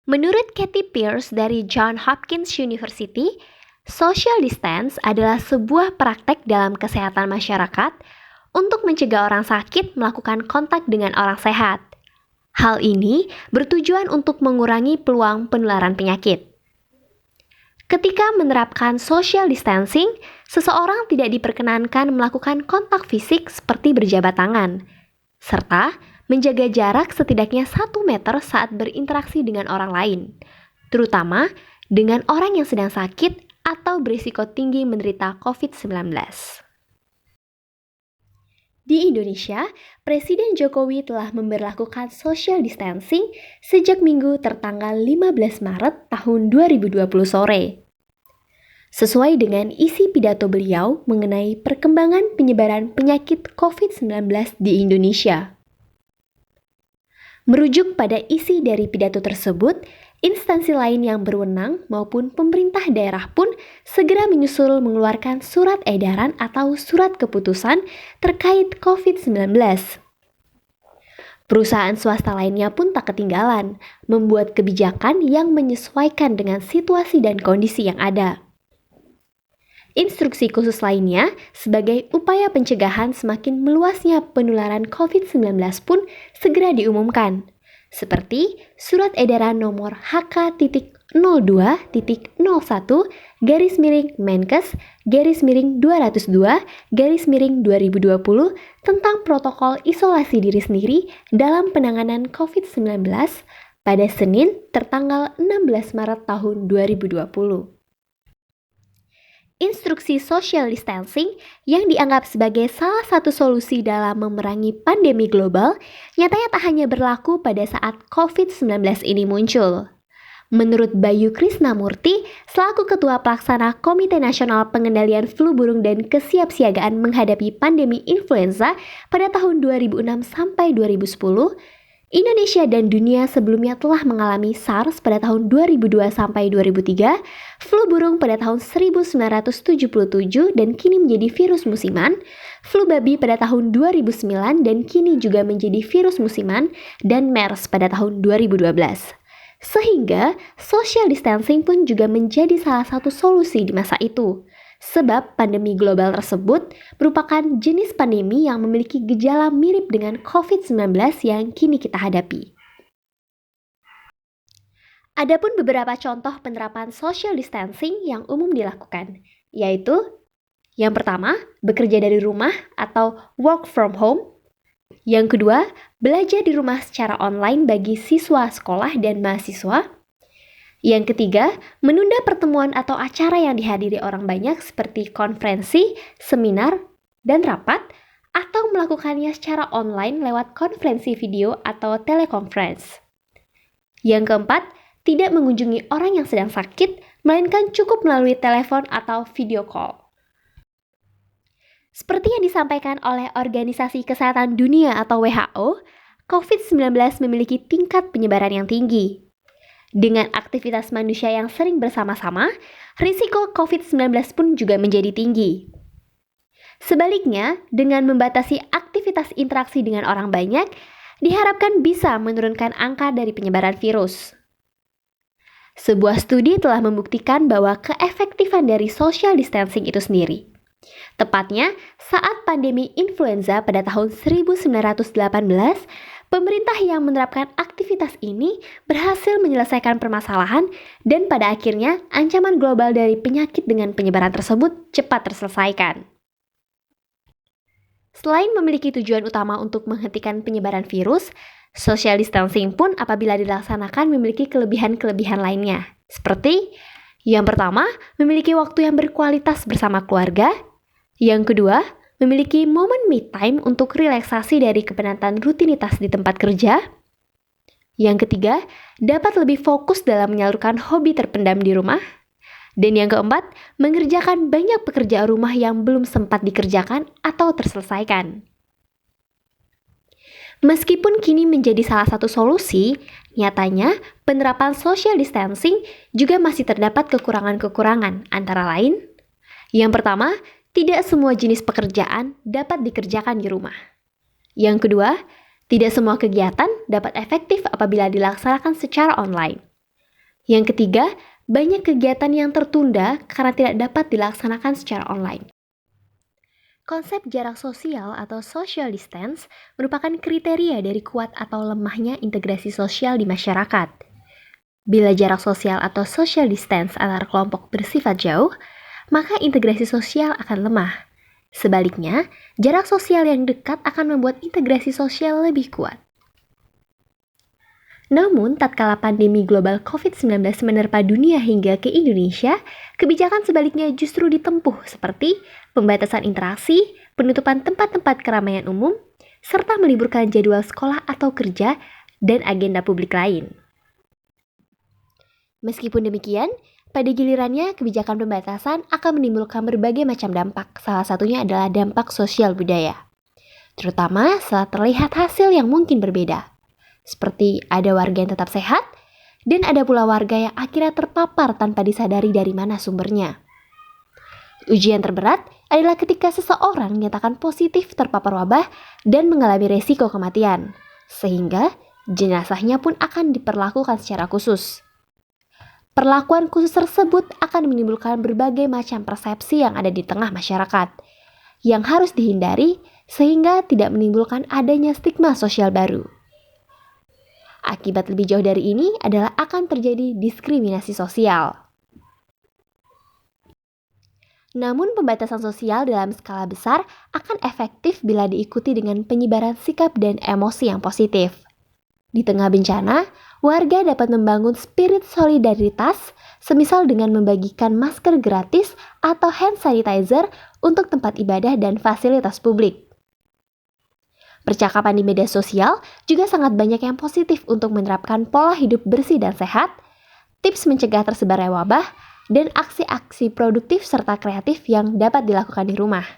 Menurut Katie Pierce dari Johns Hopkins University, social distance adalah sebuah praktek dalam kesehatan masyarakat untuk mencegah orang sakit melakukan kontak dengan orang sehat. Hal ini bertujuan untuk mengurangi peluang penularan penyakit. Ketika menerapkan social distancing, seseorang tidak diperkenankan melakukan kontak fisik seperti berjabat tangan, serta menjaga jarak setidaknya 1 meter saat berinteraksi dengan orang lain, terutama dengan orang yang sedang sakit atau berisiko tinggi menderita COVID-19. Di Indonesia, Presiden Jokowi telah memberlakukan social distancing sejak Minggu tertanggal 15 Maret tahun 2020 sore. Sesuai dengan isi pidato beliau mengenai perkembangan penyebaran penyakit COVID-19 di Indonesia. Merujuk pada isi dari pidato tersebut, instansi lain yang berwenang maupun pemerintah daerah pun segera menyusul mengeluarkan surat edaran atau surat keputusan terkait COVID-19. Perusahaan swasta lainnya pun tak ketinggalan, membuat kebijakan yang menyesuaikan dengan situasi dan kondisi yang ada. Instruksi khusus lainnya sebagai upaya pencegahan semakin meluasnya penularan COVID-19 pun segera diumumkan, seperti Surat Edaran Nomor HK.02-01-Menkes-202-2020 tentang protokol isolasi diri sendiri dalam penanganan COVID-19 pada Senin tertanggal 16 Maret tahun 2020. Instruksi social distancing yang dianggap sebagai salah satu solusi dalam memerangi pandemi global nyatanya tak hanya berlaku pada saat COVID-19 ini muncul. Menurut Bayu Krisnamurti, selaku Ketua Pelaksana Komite Nasional Pengendalian Flu Burung dan Kesiapsiagaan Menghadapi Pandemi Influenza pada tahun 2006 sampai 2010, Indonesia dan dunia sebelumnya telah mengalami SARS pada tahun 2002 sampai 2003, flu burung pada tahun 1977 dan kini menjadi virus musiman, flu babi pada tahun 2009 dan kini juga menjadi virus musiman, dan MERS pada tahun 2012. Sehingga social distancing pun juga menjadi salah satu solusi di masa itu. Sebab pandemi global tersebut merupakan jenis pandemi yang memiliki gejala mirip dengan COVID-19 yang kini kita hadapi. Adapun beberapa contoh penerapan social distancing yang umum dilakukan, yaitu yang pertama, bekerja dari rumah atau work from home. Yang kedua, belajar di rumah secara online bagi siswa sekolah dan mahasiswa. Yang ketiga, menunda pertemuan atau acara yang dihadiri orang banyak seperti konferensi, seminar, dan rapat, atau melakukannya secara online lewat konferensi video atau telekonferensi. Yang keempat, tidak mengunjungi orang yang sedang sakit, melainkan cukup melalui telepon atau video call. Seperti yang disampaikan oleh Organisasi Kesehatan Dunia atau WHO, COVID-19 memiliki tingkat penyebaran yang tinggi. Dengan aktivitas manusia yang sering bersama-sama, risiko COVID-19 pun juga menjadi tinggi. Sebaliknya, dengan membatasi aktivitas interaksi dengan orang banyak, diharapkan bisa menurunkan angka dari penyebaran virus. Sebuah studi telah membuktikan bahwa keefektifan dari social distancing itu sendiri. Tepatnya, saat pandemi influenza pada tahun 1918, pemerintah yang menerapkan aktivitas ini berhasil menyelesaikan permasalahan dan pada akhirnya ancaman global dari penyakit dengan penyebaran tersebut cepat terselesaikan. Selain memiliki tujuan utama untuk menghentikan penyebaran virus, social distancing pun apabila dilaksanakan memiliki kelebihan-kelebihan lainnya. Seperti, yang pertama, memiliki waktu yang berkualitas bersama keluarga. Yang kedua, memiliki momen me time untuk relaksasi dari kepenatan rutinitas di tempat kerja. Yang ketiga, dapat lebih fokus dalam menyalurkan hobi terpendam di rumah. Dan yang keempat, mengerjakan banyak pekerjaan rumah yang belum sempat dikerjakan atau terselesaikan. Meskipun kini menjadi salah satu solusi, nyatanya penerapan social distancing juga masih terdapat kekurangan-kekurangan, antara lain, yang pertama, tidak semua jenis pekerjaan dapat dikerjakan di rumah. Yang kedua, tidak semua kegiatan dapat efektif apabila dilaksanakan secara online. Yang ketiga, banyak kegiatan yang tertunda karena tidak dapat dilaksanakan secara online. Konsep jarak sosial atau social distance merupakan kriteria dari kuat atau lemahnya integrasi sosial di masyarakat. Bila jarak sosial atau social distance antar kelompok bersifat jauh, maka integrasi sosial akan lemah. Sebaliknya, jarak sosial yang dekat akan membuat integrasi sosial lebih kuat. Namun, tatkala pandemi global COVID-19 menerpa dunia hingga ke Indonesia, kebijakan sebaliknya justru ditempuh seperti pembatasan interaksi, penutupan tempat-tempat keramaian umum, serta meliburkan jadwal sekolah atau kerja, dan agenda publik lain. Meskipun demikian, pada gilirannya kebijakan pembatasan akan menimbulkan berbagai macam dampak, salah satunya adalah dampak sosial budaya. Terutama saat terlihat hasil yang mungkin berbeda. Seperti ada warga yang tetap sehat, dan ada pula warga yang akhirnya terpapar tanpa disadari dari mana sumbernya. Ujian terberat adalah ketika seseorang menyatakan positif terpapar wabah dan mengalami resiko kematian, sehingga jenazahnya pun akan diperlakukan secara khusus. Perlakuan khusus tersebut akan menimbulkan berbagai macam persepsi yang ada di tengah masyarakat, yang harus dihindari sehingga tidak menimbulkan adanya stigma sosial baru. Akibat lebih jauh dari ini adalah akan terjadi diskriminasi sosial. Namun pembatasan sosial dalam skala besar akan efektif bila diikuti dengan penyebaran sikap dan emosi yang positif. Di tengah bencana, warga dapat membangun spirit solidaritas, semisal dengan membagikan masker gratis atau hand sanitizer untuk tempat ibadah dan fasilitas publik. Percakapan di media sosial juga sangat banyak yang positif untuk menerapkan pola hidup bersih dan sehat, tips mencegah tersebarnya wabah, dan aksi-aksi produktif serta kreatif yang dapat dilakukan di rumah.